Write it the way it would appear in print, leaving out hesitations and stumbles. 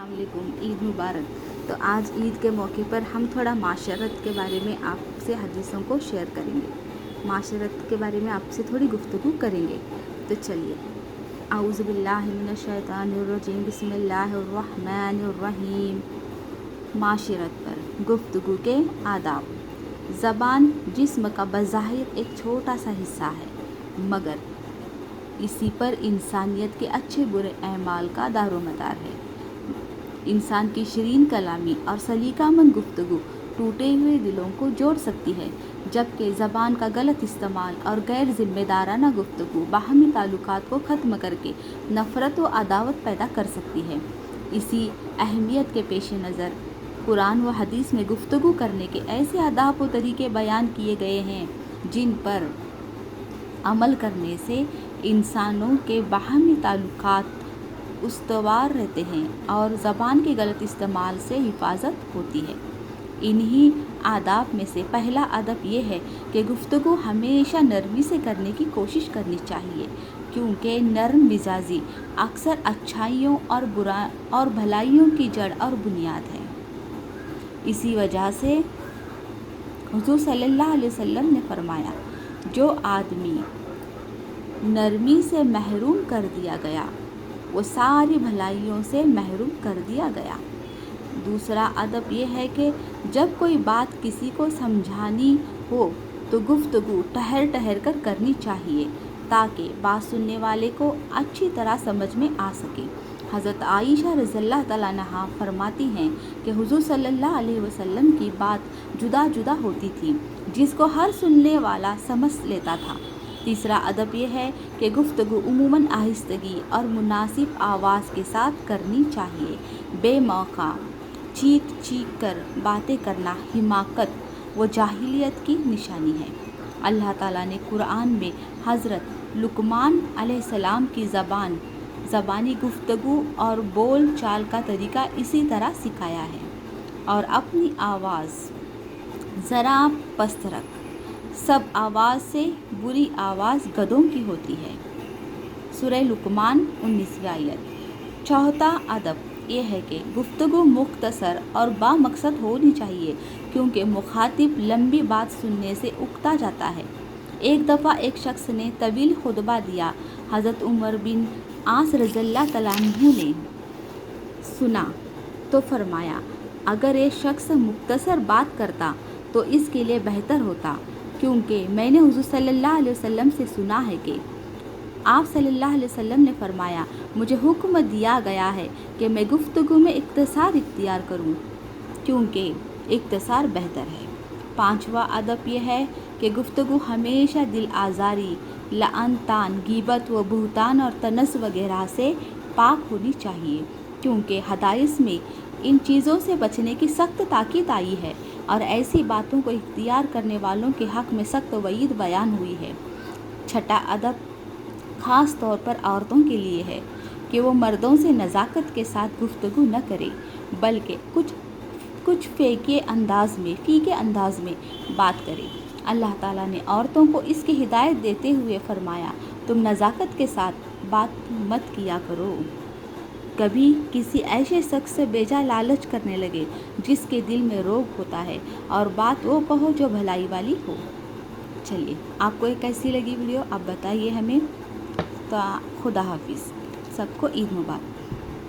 अस्सलाम वालेकुम, ईद मुबारक। तो आज ईद के मौके पर हम थोड़ा माशरत के बारे में आपसे हदीसों को शेयर करेंगे। माशरत के बारे में आपसे थोड़ी गुफ्तगू करेंगे। तो चलिए, आऊज़ु बिल्लाहि मिनश शैतानिर रजीम, बिस्मिल्लाहिर रहमानिर रहीम। माशरत पर गुफ्तगू के आदाब। ज़बान जिस्म का बज़ाहिर एक छोटा सा हिस्सा है, मगर इसी पर इंसानियत के अच्छे बुरे अमाल का दारोमदार है। इंसान की शीरीन कलामी और सलीकामंद गुफ्तगू टूटे हुए दिलों को जोड़ सकती है, जबकि ज़बान का गलत इस्तेमाल और गैर जिम्मेदाराना गुफ्तगू बाहमी ताल्लुकात को ख़त्म करके नफ़रत व अदावत पैदा कर सकती है। इसी अहमियत के पेश नज़र कुरान व हदीस में गुफ्तगू करने के ऐसे आदाब व तरीके बयान किए गए हैं जिन पर अमल करने से इंसानों के बाहमी ताल्लुकात उस्तवार रहते हैं और ज़बान के गलत इस्तेमाल से हिफाजत होती है। इन्हीं आदाब में से पहला अदब ये है कि गुफ्तगू हमेशा नरमी से करने की कोशिश करनी चाहिए, क्योंकि नरम मिजाजी अक्सर अच्छाइयों और भलाइयों की जड़ और बुनियाद है। इसी वजह से हुज़ूर सल्लल्लाहु अलैहि वसल्लम ने फरमाया, जो आदमी नरमी से महरूम कर दिया गया वो सारी भलाइयों से महरूम कर दिया गया। दूसरा अदब यह है कि जब कोई बात किसी को समझानी हो तो गुफ्तगू ठहर ठहर कर करनी चाहिए, ताकि बात सुनने वाले को अच्छी तरह समझ में आ सके। हज़रत आयशा रज़ियल्लाहु तआला अन्हा फरमाती हैं कि हुज़ूर सल्लल्लाहु अलैहि वसल्लम की बात जुदा जुदा होती थी, जिसको हर सुनने वाला समझ लेता था। तीसरा अदब यह है कि गुफ्तगू उमूमन आहिस्तगी और मुनासिब आवाज़ के साथ करनी चाहिए। बेमौका चीख चीख कर बातें करना हिमाकत व जाहिलियत की निशानी है। अल्लाह ताला ने कुरान में हज़रत लुक़मान अलैहिस्सलाम की ज़बानी गुफ्तगू और बोल चाल का तरीका इसी तरह सिखाया है। और अपनी आवाज़ ज़रा पस्त रख, सब आवाज़ से बुरी आवाज़ गधों की होती है। सूरह लुक़मान 19वीं आयत। चौथा अदब यह है कि गुफ्तगू मुख्तसर और बामकसद होनी चाहिए, क्योंकि मुखातिब लंबी बात सुनने से उकता जाता है। एक दफ़ा एक शख्स ने तवील खुतबा दिया। हज़रत उमर बिन आस रज़ियल्लाहु तआला अन्हु ने सुना तो फरमाया, अगर ये शख्स मुख्तसर बात करता तो इसके लिए बेहतर होता, क्योंकि मैंने हुज़ूर सल्लल्लाहु अलैहि वसल्लम से सुना है कि आप सल्लल्लाहु अलैहि वसल्लम ने फरमाया, मुझे हुक्म दिया गया है कि मैं गुफ्तगू में इख्तिसार इख्तियार करूं, क्योंकि इख्तिसार बेहतर है। पांचवा अदब यह है कि गुफ्तगू हमेशा दिल आज़ारी, लअन तान, गीबत व बुहतान और तनस वगैरह से पाक होनी चाहिए, क्योंकि हदाइस में इन चीज़ों से बचने की सख्त ताकीद आई है और ऐसी बातों को इख्तियार करने वालों के हक़ में सख्त वईद बयान हुई है। छठा अदब ख़ास तौर पर औरतों के लिए है कि वो मर्दों से नज़ाकत के साथ गुफ्तगू न करें, बल्कि कुछ फीके अंदाज में बात करें। अल्लाह ताला ने औरतों को इसकी हिदायत देते हुए फरमाया, तुम नज़ाकत के साथ बात मत किया करो। कभी किसी ऐसे शख्स से बेजा लालच करने लगे जिसके दिल में रोग होता है, और बात वो कहो जो भलाई वाली हो। चलिए, आपको ये कैसी लगी वीडियो आप बताइए हमें। तो खुदा हाफिज़, सबको ईद मुबारक।